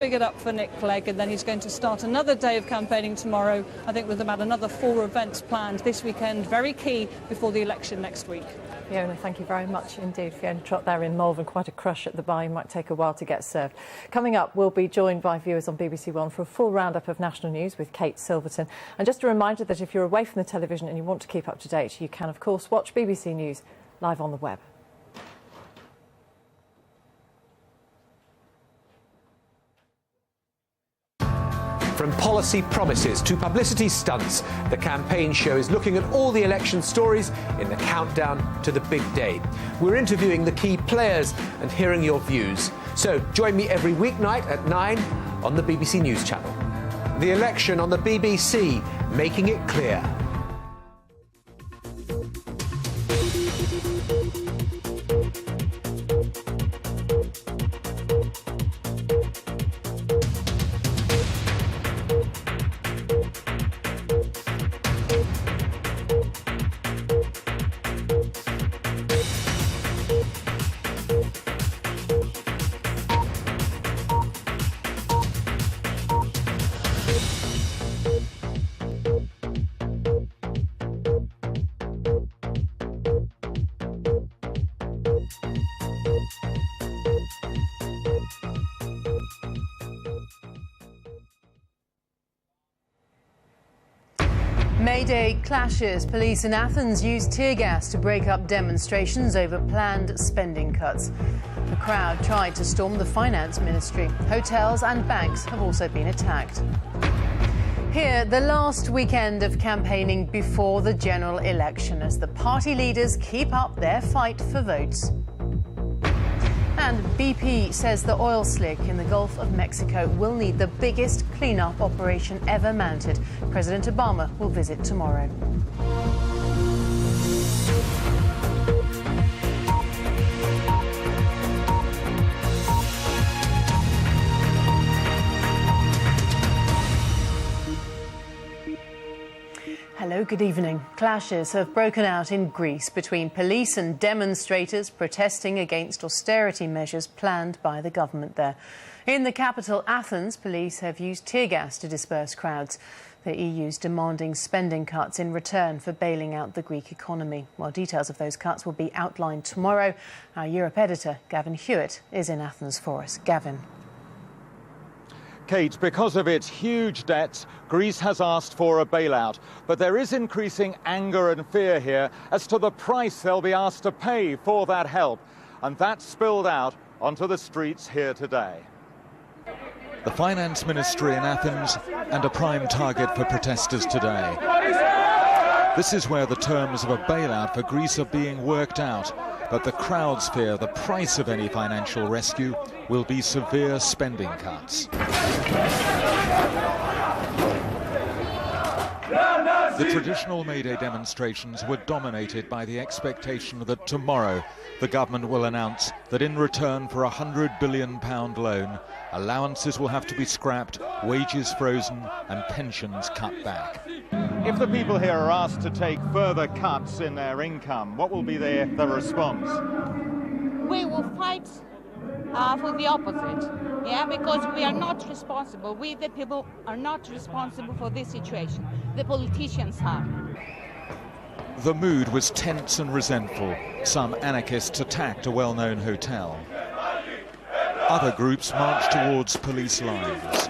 Figured up for Nick Clegg, and then he's going to start another day of campaigning tomorrow, I think, with about another 4 events planned this weekend, very key before the election next week. Fiona, thank you very much indeed. Fiona Trott there in Mulhern, quite a crush at the bar, might take a while to get served. Coming up, we'll be joined by viewers on BBC One for a full roundup of national news with Kate Silverton. And just a reminder that if you're away from the television and you want to keep up to date, you can, of course, watch BBC News live on the web. From policy promises to publicity stunts, the campaign show is looking at all the election stories in the countdown to the big day. We're interviewing the key players and hearing your views. So join me every weeknight at 9 on the BBC News Channel. The election on the BBC, making it clear. May-Day clashes. Police in Athens used tear gas to break up demonstrations over planned spending cuts. The crowd tried to storm the finance ministry. Hotels and banks have also been attacked. Here, the last weekend of campaigning before the general election as the party leaders keep up their fight for votes. And BP says the oil slick in the Gulf of Mexico will need the biggest clean-up operation ever mounted. President Obama will visit tomorrow. Hello, good evening. Clashes have broken out in Greece between police and demonstrators protesting against austerity measures planned by the government there. In the capital, Athens, police have used tear gas to disperse crowds. The EU's demanding spending cuts in return for bailing out the Greek economy. While details of those cuts will be outlined tomorrow, our Europe editor, Gavin Hewitt, is in Athens for us. Gavin. Kate, because of its huge debts, Greece has asked for a bailout. But there is increasing anger and fear here as to the price they'll be asked to pay for that help. And that's spilled out onto the streets here today. The Finance Ministry in Athens and a prime target for protesters today. This is where the terms of a bailout for Greece are being worked out. But the crowds fear the price of any financial rescue will be severe spending cuts. The traditional May Day demonstrations were dominated by the expectation that tomorrow the government will announce that in return for a £100 billion loan, allowances will have to be scrapped, wages frozen and pensions cut back. If the people here are asked to take further cuts in their income, what will be their response? We will fight for the opposite, because we are not responsible. We, the people, are not responsible for this situation. The politicians are. The mood was tense and resentful. Some anarchists attacked a well-known hotel. Other groups marched towards police lines.